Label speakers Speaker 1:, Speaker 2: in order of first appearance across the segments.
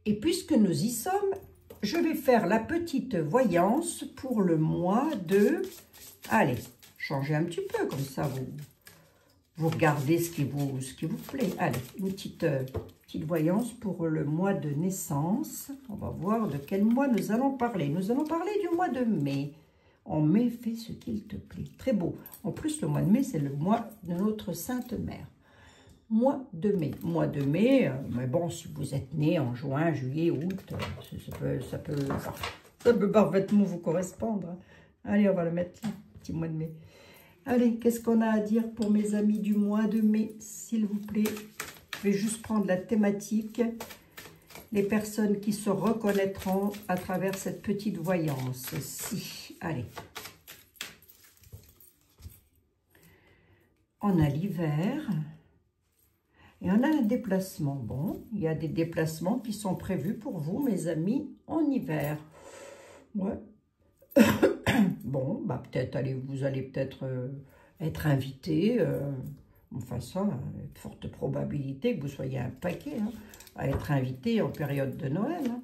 Speaker 1: Et puisque nous y sommes, je vais faire la petite voyance pour le mois de... Allez, changez un petit peu, comme ça vous regardez ce qui vous plaît. Allez, une petite voyance pour le mois de naissance. On va voir de quel mois nous allons parler. Nous allons parler du mois de mai. En mai, fais ce qu'il te plaît. Très beau. En plus, le mois de mai, c'est le mois de notre Sainte Mère. Mois de mai. Mois de mai, mais bon, si vous êtes né en juin, juillet, août, ça peut parfaitement vous correspondre. Hein. Allez, on va le mettre là, petit mois de mai. Allez, qu'est-ce qu'on a à dire pour mes amis du mois de mai, s'il vous plaît? Je vais juste prendre la thématique. Les personnes qui se reconnaîtront à travers cette petite voyance-ci. Allez. On a l'hiver. Et on a un déplacement. Bon, il y a des déplacements qui sont prévus pour vous, mes amis, en hiver. Ouais. Bon, bah peut-être, vous allez peut-être être invité. Enfin, ça, de forte probabilité que vous soyez un paquet hein, à être invité en période de Noël. Hein.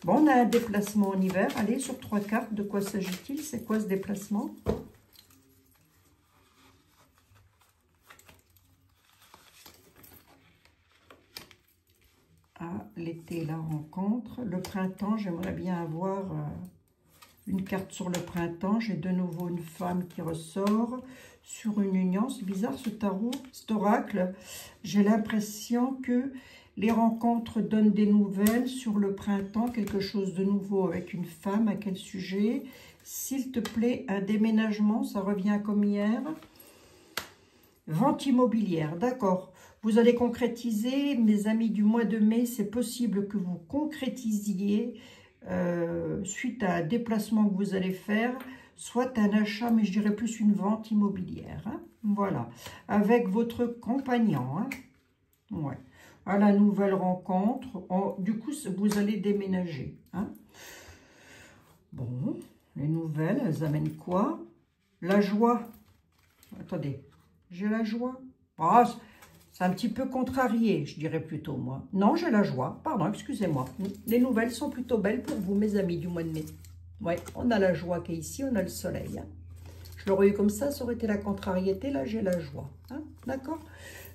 Speaker 1: Bon, on a un déplacement en hiver. Allez, sur 3 cartes, de quoi s'agit-il? C'est quoi ce déplacement? Ah, l'été, la rencontre. Le printemps, j'aimerais bien avoir une carte sur le printemps. J'ai de nouveau une femme qui ressort sur une union. C'est bizarre ce tarot, cet oracle. J'ai l'impression que les rencontres donnent des nouvelles sur le printemps. Quelque chose de nouveau avec une femme. À quel sujet? S'il te plaît, un déménagement, ça revient comme hier. Vente immobilière, d'accord. Vous allez concrétiser, mes amis du mois de mai, c'est possible que vous concrétisiez suite à un déplacement que vous allez faire, soit un achat, mais je dirais plus une vente immobilière. Hein. Voilà, avec votre compagnon. Hein. Ouais. À la nouvelle rencontre, du coup, vous allez déménager. Hein. Bon, les nouvelles, elles amènent quoi? La joie. Attendez, j'ai la joie. Ah, c'est un petit peu contrarié, je dirais plutôt, moi. Non, j'ai la joie. Pardon, excusez-moi. Les nouvelles sont plutôt belles pour vous, mes amis du mois de mai. Oui, on a la joie qui est ici, on a le soleil. Hein. Je l'aurais eu comme ça aurait été la contrariété. Là, j'ai la joie. Hein. D'accord?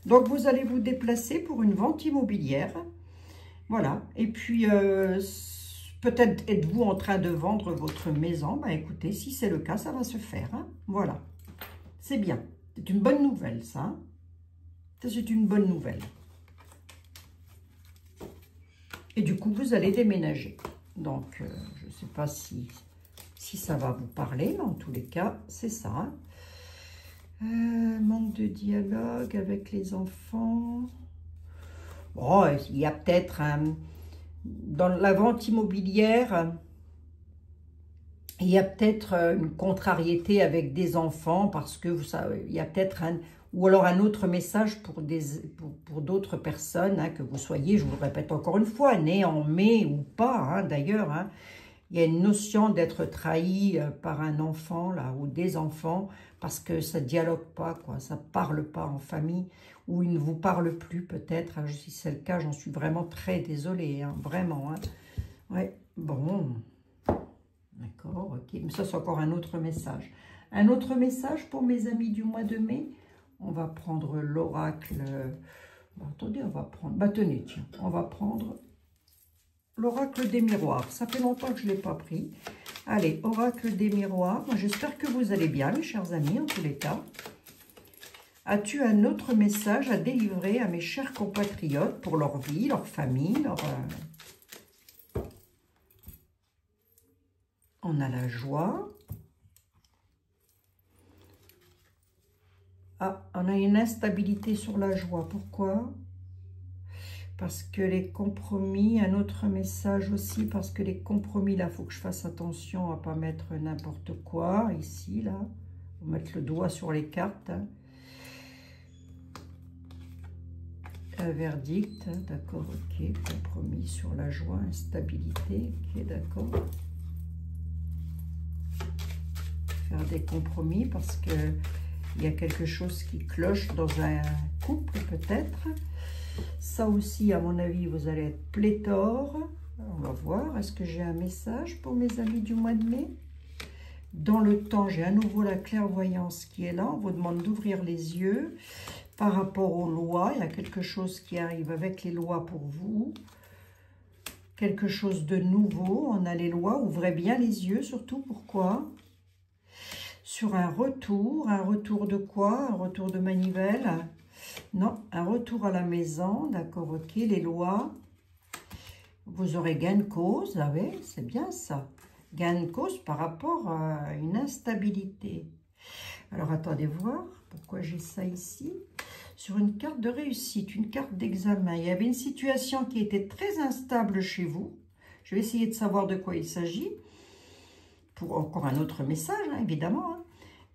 Speaker 1: Donc, vous allez vous déplacer pour une vente immobilière. Voilà. Et puis, peut-être êtes-vous en train de vendre votre maison. Ben, écoutez, si c'est le cas, ça va se faire. Hein. Voilà. C'est bien. C'est une bonne nouvelle, ça. Hein. Ça, c'est une bonne nouvelle. Et du coup, vous allez déménager. Donc, je ne sais pas si ça va vous parler, mais en tous les cas, c'est ça. Hein. Manque de dialogue avec les enfants. Bon, il y a peut-être dans la vente immobilière, il y a peut-être une contrariété avec des enfants parce que vous savez, il y a peut-être ou alors un autre message pour d'autres personnes, hein, que vous soyez, je vous le répète encore une fois, né en mai ou pas, hein, d'ailleurs. Hein, il y a une notion d'être trahi par un enfant là ou des enfants parce que ça ne dialogue pas, quoi, ça ne parle pas en famille ou il ne vous parle plus peut-être. Si c'est le cas, j'en suis vraiment très désolée, hein, vraiment. Hein. Ouais, bon, d'accord, ok, mais ça c'est encore un autre message. Un autre message pour mes amis du mois de mai. On va prendre l'oracle. Attendez, on va prendre... Bah tenez, tiens, on va prendre l'oracle des miroirs. Ça fait longtemps que je ne l'ai pas pris. Allez, oracle des miroirs. J'espère que vous allez bien, mes chers amis, en tous les cas. As-tu un autre message à délivrer à mes chers compatriotes pour leur vie, leur famille, On a la joie. Ah, on a une instabilité sur la joie. Pourquoi? Parce que les compromis, un autre message aussi, parce que les compromis, là, il faut que je fasse attention à ne pas mettre n'importe quoi, ici, là. Il faut mettre le doigt sur les cartes. Hein. Un verdict, hein, d'accord, ok. Compromis sur la joie, instabilité, ok, d'accord. Faire des compromis parce que il y a quelque chose qui cloche dans un couple, peut-être. Ça aussi, à mon avis, vous allez être pléthore. On va voir. Est-ce que j'ai un message pour mes amis du mois de mai? Dans le temps, j'ai à nouveau la clairvoyance qui est là. On vous demande d'ouvrir les yeux par rapport aux lois. Il y a quelque chose qui arrive avec les lois pour vous. Quelque chose de nouveau. On a les lois. Ouvrez bien les yeux, surtout. Pourquoi? Sur un retour. Un retour de quoi? Un retour de manivelle? Non, un retour à la maison. D'accord, ok. Les lois. Vous aurez gain de cause. Ah oui, c'est bien ça. Gain de cause par rapport à une instabilité. Alors, attendez voir pourquoi j'ai ça ici. Sur une carte de réussite, une carte d'examen, il y avait une situation qui était très instable chez vous. Je vais essayer de savoir de quoi il s'agit. Pour encore un autre message, hein, évidemment. Hein.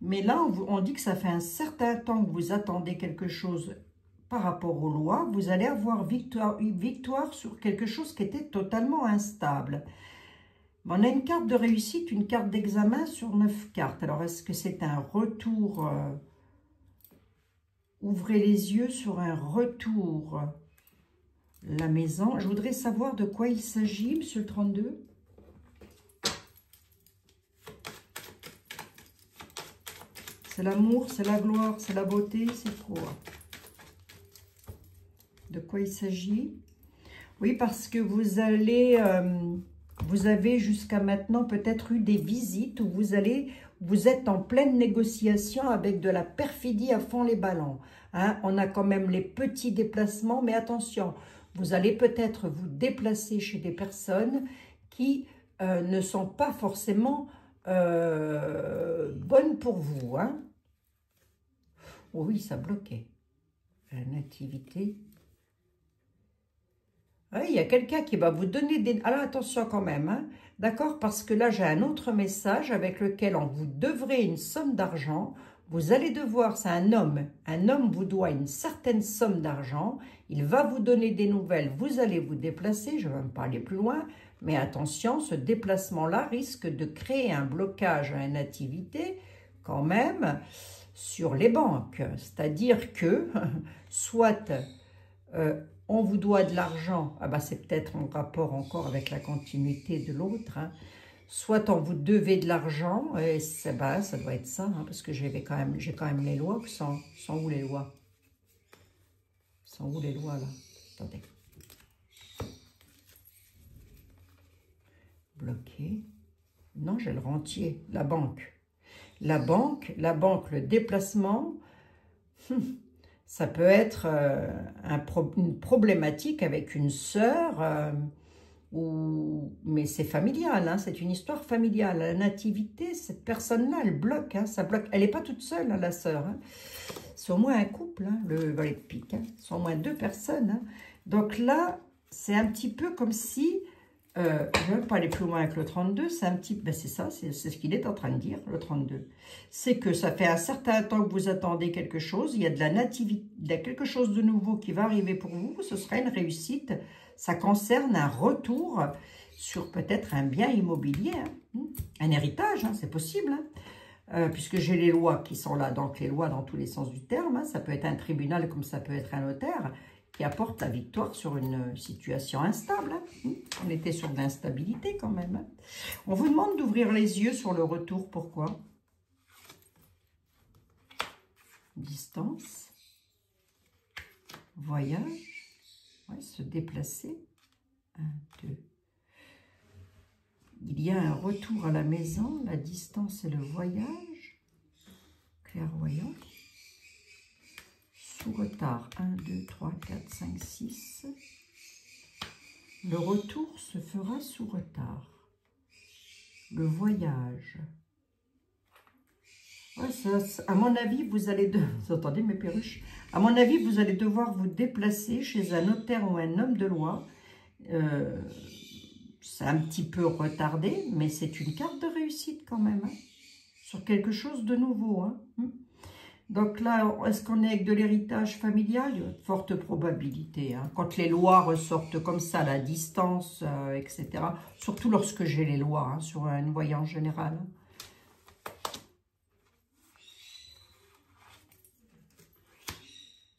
Speaker 1: Mais là, on dit que ça fait un certain temps que vous attendez quelque chose par rapport aux lois. Vous allez avoir victoire sur quelque chose qui était totalement instable. On a une carte de réussite, une carte d'examen sur 9 cartes. Alors, est-ce que c'est un retour? Ouvrez les yeux sur un retour. La maison. Je voudrais savoir de quoi il s'agit, monsieur le 32. C'est l'amour, c'est la gloire, c'est la beauté, c'est quoi? De quoi il s'agit? Oui, parce que vous allez... vous avez jusqu'à maintenant peut-être eu des visites où vous êtes en pleine négociation avec de la perfidie à fond les ballons. Hein? On a quand même les petits déplacements, mais attention, vous allez peut-être vous déplacer chez des personnes qui ne sont pas forcément bonnes pour vous. Hein? Oh oui, ça bloquait. La nativité... Oui, il y a quelqu'un qui va vous donner des... Alors, attention quand même, hein, d'accord? Parce que là, j'ai un autre message avec lequel on vous devrez une somme d'argent. Vous allez devoir, c'est un homme vous doit une certaine somme d'argent. Il va vous donner des nouvelles. Vous allez vous déplacer, je ne vais même pas aller plus loin. Mais attention, ce déplacement-là risque de créer un blocage à la nativité quand même sur les banques. C'est-à-dire que, soit... on vous doit de l'argent, ah bah c'est peut-être en rapport encore avec la continuité de l'autre, hein. Soit on vous devez de l'argent, et bah, ça doit être ça, hein, parce que j'ai quand même les lois, sont où les lois? Sont où les lois là? Attendez. Bloqué. Non, j'ai le rentier, la banque. La banque, le déplacement... Ça peut être une problématique avec une sœur, mais c'est familial, hein, c'est une histoire familiale. La nativité, cette personne-là, elle bloque, hein, ça bloque. Elle n'est pas toute seule, hein, la sœur. Hein. C'est au moins un couple, hein, le valet de pique. Hein. C'est au moins 2 personnes. Hein. Donc là, c'est un petit peu comme si... je ne vais pas aller plus loin avec le 32, c'est un petit... Ben c'est ça, c'est ce qu'il est en train de dire, le 32. C'est que ça fait un certain temps que vous attendez quelque chose, il y a de la nativité, il y a quelque chose de nouveau qui va arriver pour vous, ce sera une réussite. Ça concerne un retour sur peut-être un bien immobilier, hein, un héritage, hein, c'est possible, hein, puisque j'ai les lois qui sont là, donc les lois dans tous les sens du terme, hein, ça peut être un tribunal comme ça peut être un notaire, qui apporte la victoire sur une situation instable. Hein. On était sur de l'instabilité quand même. Hein. On vous demande d'ouvrir les yeux sur le retour. Pourquoi? Distance. Voyage. Ouais, se déplacer. 1, 2. Il y a un retour à la maison. La distance et le voyage. Clairvoyant. Sous retard, 1, 2, 3, 4, 5, 6. Le retour se fera sous retard. Le voyage. Ouais, ça, à mon avis, vous allez... Vous entendez mes perruches? À mon avis, vous allez devoir vous déplacer chez un notaire ou un homme de loi. C'est un petit peu retardé, mais c'est une carte de réussite quand même. Hein, sur quelque chose de nouveau. Hein. Donc là, est-ce qu'on est avec de l'héritage familial? Il y a de fortes probabilités. Hein. Quand les lois ressortent comme ça, la distance, etc. Surtout lorsque j'ai les lois hein, sur une voyance générale.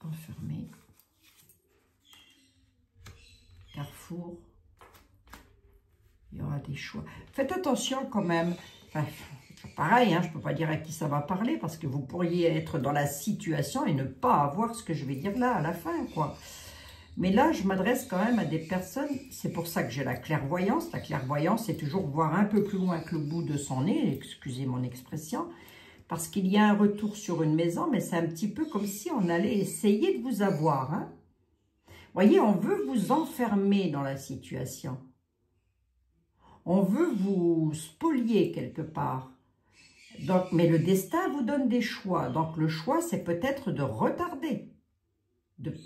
Speaker 1: Enfermé. Carrefour. Il y aura des choix. Faites attention quand même. Enfin, pareil, hein, je ne peux pas dire à qui ça va parler parce que vous pourriez être dans la situation et ne pas avoir ce que je vais dire là à la fin, quoi. Mais là, je m'adresse quand même à des personnes, c'est pour ça que j'ai la clairvoyance. La clairvoyance, c'est toujours voir un peu plus loin que le bout de son nez, excusez mon expression, parce qu'il y a un retour sur une maison, mais c'est un petit peu comme si on allait essayer de vous avoir. Hein. Vous voyez, on veut vous enfermer dans la situation. On veut vous spolier quelque part. Donc, mais le destin vous donne des choix. Donc, le choix, c'est peut-être de retarder.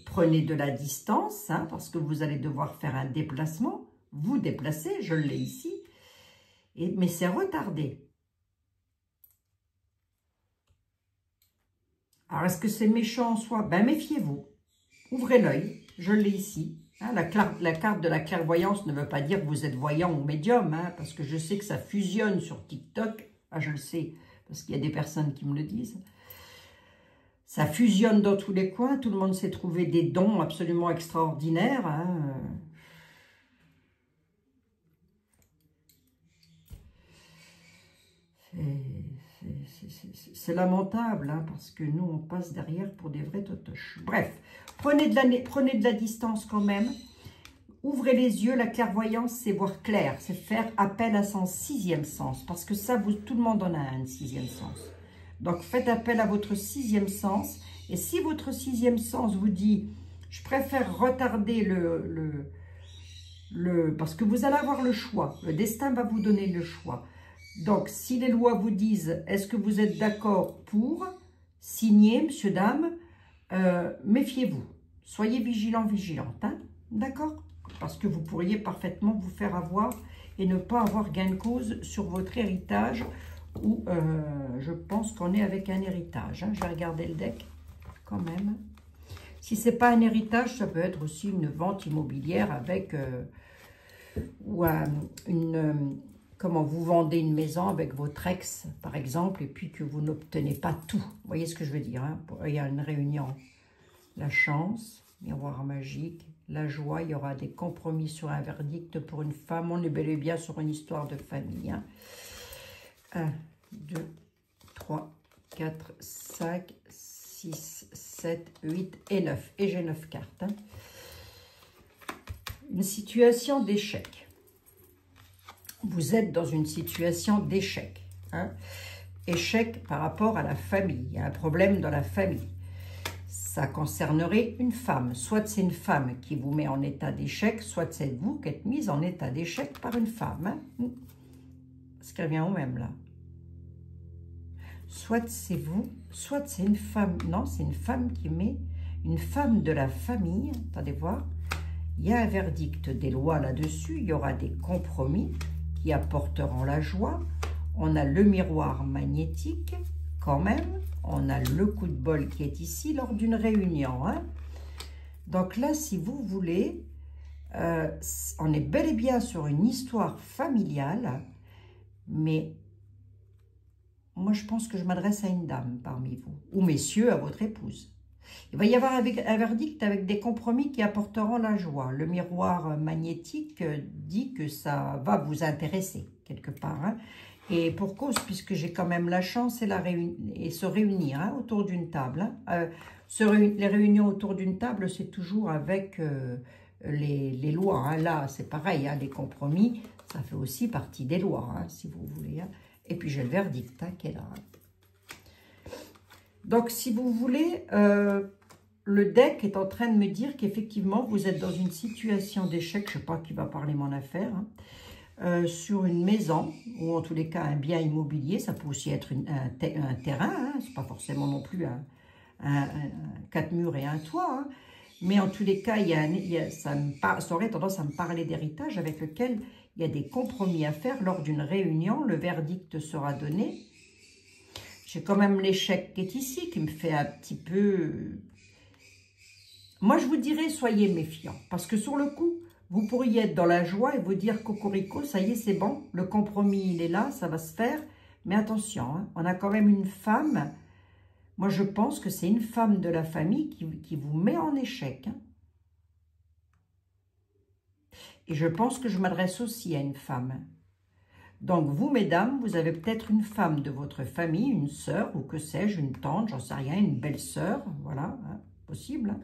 Speaker 1: Prenez de la distance, hein, parce que vous allez devoir faire un déplacement. Vous déplacer, je l'ai ici. Mais c'est retardé. Alors, est-ce que c'est méchant en soi? Ben, méfiez-vous. Ouvrez l'œil. Je l'ai ici. Hein, la carte de la clairvoyance ne veut pas dire que vous êtes voyant ou médium, hein, parce que je sais que ça fusionne sur TikTok. Ah, je le sais, parce qu'il y a des personnes qui me le disent. Ça fusionne dans tous les coins. Tout le monde s'est trouvé des dons absolument extraordinaires. Hein. C'est lamentable, hein, parce que nous, on passe derrière pour des vrais totoches. Bref, prenez de la distance quand même. Ouvrez les yeux, la clairvoyance, c'est voir clair, c'est faire appel à son sixième sens. Parce que ça, tout le monde en a un sixième sens. Donc, faites appel à votre sixième sens. Et si votre sixième sens vous dit, je préfère retarder parce que vous allez avoir le choix. Le destin va vous donner le choix. Donc, si les lois vous disent, est-ce que vous êtes d'accord pour signer, monsieur, dame, méfiez-vous. Soyez vigilants, vigilantes. Hein? D'accord? Parce que vous pourriez parfaitement vous faire avoir et ne pas avoir gain de cause sur votre héritage ou je pense qu'on est avec un héritage. Hein? Je vais regarder le deck quand même. Si ce n'est pas un héritage, ça peut être aussi une vente immobilière avec ou comment vous vendez une maison avec votre ex, par exemple, et puis que vous n'obtenez pas tout. Vous voyez ce que je veux dire, hein? Il y a une réunion. La chance, miroir magique, la joie, il y aura des compromis sur un verdict pour une femme. On est bel et bien sur une histoire de famille. Hein? 1, 2, 3, 4, 5, 6, 7, 8 et 9. Et j'ai 9 cartes. Hein? Une situation d'échec. Vous êtes dans une situation d'échec. Hein? Échec par rapport à la famille. Il y a un problème dans la famille. Ça concernerait une femme. Soit c'est une femme qui vous met en état d'échec, soit c'est vous qui êtes mise en état d'échec par une femme. Hein? Ce qui revient au même là. Soit c'est vous, soit c'est une femme. Non, c'est une femme qui met, une femme de la famille. Attendez voir. Il y a un verdict des lois là-dessus. Il y aura des compromis qui apporteront la joie. On a le miroir magnétique, quand même. On a le coup de bol qui est ici lors d'une réunion. Hein. Donc là, si vous voulez, on est bel et bien sur une histoire familiale, mais moi, je pense que je m'adresse à une dame parmi vous, ou messieurs, à votre épouse. Il va y avoir un verdict avec des compromis qui apporteront la joie. Le miroir magnétique dit que ça va vous intéresser quelque part. Hein. Et pour cause, puisque j'ai quand même la chance et se réunir hein, autour d'une table. Hein. Les réunions autour d'une table, c'est toujours avec les lois. Hein. Là, c'est pareil, hein, les compromis, ça fait aussi partie des lois, hein, si vous voulez. Hein. Et puis, j'ai le verdict hein, qui est là. Hein. Donc, si vous voulez, le deck est en train de me dire qu'effectivement, vous êtes dans une situation d'échec. Je ne sais pas qui va parler mon affaire. Hein, sur une maison, ou en tous les cas, un bien immobilier. Ça peut aussi être un terrain. Hein, ce n'est pas forcément non plus un 4 murs et un toit. Hein, mais en tous les cas, ça aurait tendance à me parler d'héritage avec lequel il y a des compromis à faire lors d'une réunion. Le verdict sera donné. J'ai quand même l'échec qui est ici, qui me fait un petit peu... Moi, je vous dirais, soyez méfiants. Parce que sur le coup, vous pourriez être dans la joie et vous dire, cocorico, ça y est, c'est bon. Le compromis, il est là, ça va se faire. Mais attention, hein, on a quand même une femme. Moi, je pense que c'est une femme de la famille qui vous met en échec. Hein. Et je pense que je m'adresse aussi à une femme. Donc, vous, mesdames, vous avez peut-être une femme de votre famille, une sœur, ou que sais-je, une tante, j'en sais rien, une belle-sœur, voilà, hein, possible,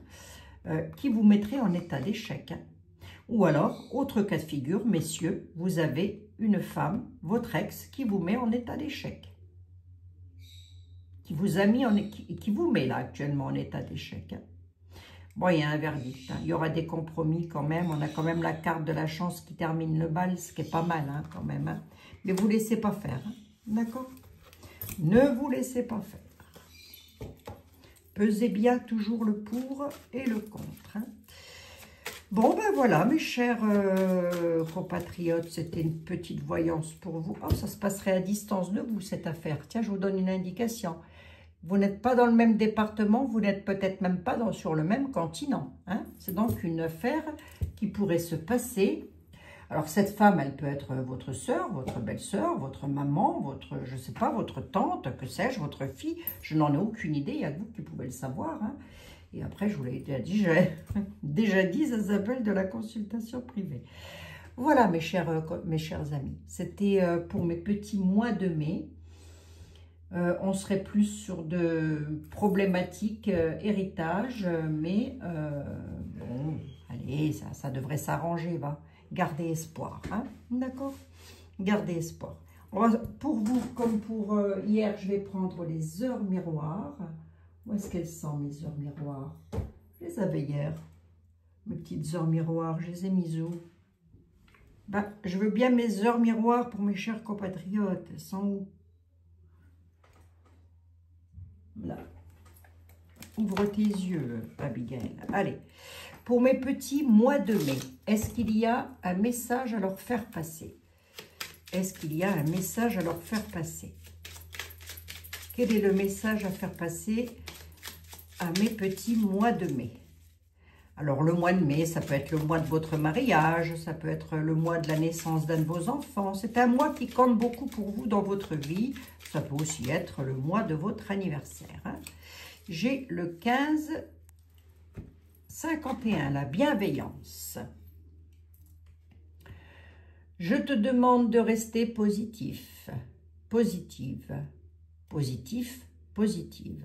Speaker 1: hein, qui vous mettrait en état d'échec. Hein. Ou alors, autre cas de figure, messieurs, vous avez une femme, votre ex, qui vous met en état d'échec. Qui vous a mis qui vous met là actuellement en état d'échec. Hein. Bon, il y a un verdict. Hein. Il y aura des compromis quand même. On a quand même la carte de la chance qui termine le bal, ce qui est pas mal hein, quand même. Hein. Mais vous ne laissez pas faire. Hein. D'accord? Ne vous laissez pas faire. Pesez bien toujours le pour et le contre. Hein. Bon, ben voilà, mes chers compatriotes, c'était une petite voyance pour vous. Oh, ça se passerait à distance de vous, cette affaire. Tiens, je vous donne une indication. Vous n'êtes pas dans le même département, vous n'êtes peut-être même pas sur le même continent. Hein? C'est donc une affaire qui pourrait se passer. Alors, cette femme, elle peut être votre sœur, votre belle-sœur, votre maman, votre, je ne sais pas, votre tante, que sais-je, votre fille. Je n'en ai aucune idée, il y a que vous qui pouvez le savoir. Hein? Et après, je vous l'ai déjà dit, ça s'appelle de la consultation privée. Voilà, mes chers amis. C'était pour mes petits mois de mai. On serait plus sur de problématiques héritage, mais bon, allez, ça devrait s'arranger, va. Gardez espoir, hein, d'accord? Gardez espoir. Pour vous, comme pour hier, je vais prendre les heures miroirs. Où est-ce qu'elles sont, mes heures miroirs? Je les avais hier, mes petites heures miroirs, je les ai mises où? Ben, je veux bien mes heures miroirs pour mes chers compatriotes. Elles sont où? Là. Ouvre tes yeux, Abigail. Allez, pour mes petits mois de mai, est-ce qu'il y a un message à leur faire passer? Est-ce qu'il y a un message à leur faire passer? Quel est le message à faire passer à mes petits mois de mai? Alors, le mois de mai, ça peut être le mois de votre mariage, ça peut être le mois de la naissance d'un de vos enfants. C'est un mois qui compte beaucoup pour vous dans votre vie. Ça peut aussi être le mois de votre anniversaire. Hein. J'ai le 15-51, la bienveillance. Je te demande de rester positif, positive, positif, positive.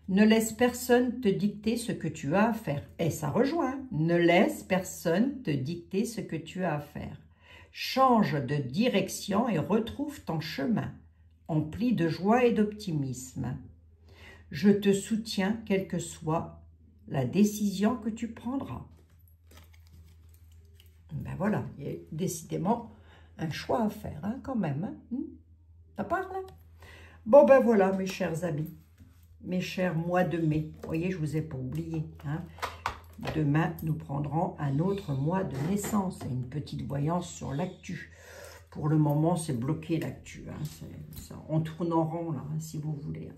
Speaker 1: Ne laisse personne te dicter ce que tu as à faire. Et ça rejoint. Ne laisse personne te dicter ce que tu as à faire. Change de direction et retrouve ton chemin, empli de joie et d'optimisme. Je te soutiens, quelle que soit la décision que tu prendras. Ben voilà, il y a décidément un choix à faire, hein, quand même. Hein. Ça parle, hein? Bon, ben voilà, mes chers amis. Mes chers mois de mai, vous voyez, je ne vous ai pas oublié. Hein. Demain, nous prendrons un autre mois de naissance et une petite voyance sur l'actu. Pour le moment, c'est bloqué l'actu. Hein. On tourne en rond, là, hein, si vous voulez.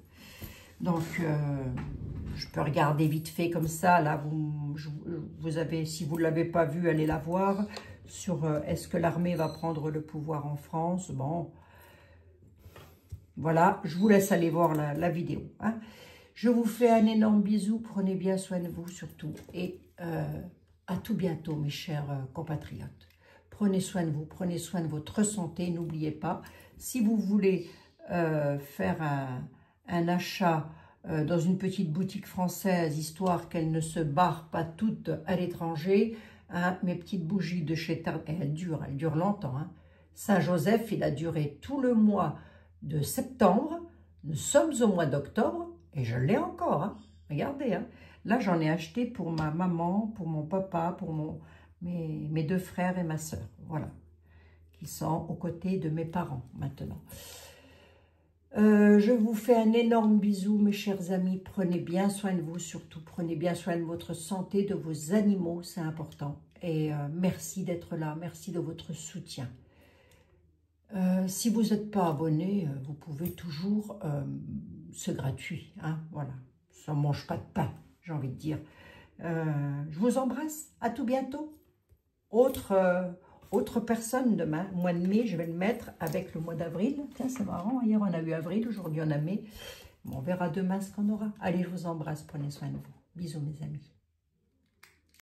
Speaker 1: Donc, je peux regarder vite fait comme ça. Là, vous avez, si vous ne l'avez pas vu, allez la voir. Sur est-ce que l'armée va prendre le pouvoir en France? Bon. Voilà, je vous laisse aller voir la vidéo. Hein. Je vous fais un énorme bisou. Prenez bien soin de vous surtout. Et à tout bientôt, mes chers compatriotes. Prenez soin de vous, prenez soin de votre santé. N'oubliez pas, si vous voulez faire un achat dans une petite boutique française, histoire qu'elle ne se barre pas toutes à l'étranger, hein, mes petites bougies de chez Tarte, elles durent longtemps. Hein. Saint-Joseph, il a duré tout le mois de septembre, nous sommes au mois d'octobre et je l'ai encore. Hein. Regardez, hein. Là j'en ai acheté pour ma maman, pour mon papa, pour mes deux frères et ma soeur. Voilà, qui sont aux côtés de mes parents maintenant. Je vous fais un énorme bisou, mes chers amis. Prenez bien soin de vous, surtout prenez bien soin de votre santé, de vos animaux, c'est important. Et merci d'être là, merci de votre soutien. Si vous n'êtes pas abonné, vous pouvez toujours, c'est gratuit, hein, voilà, ça ne mange pas de pain, j'ai envie de dire. Je vous embrasse, à tout bientôt. Autre personne demain, mois de mai, je vais le mettre avec le mois d'avril. Tiens, c'est marrant, hier on a eu avril, aujourd'hui on a mai. Bon, on verra demain ce qu'on aura. Allez, je vous embrasse, prenez soin de vous. Bisous mes amis.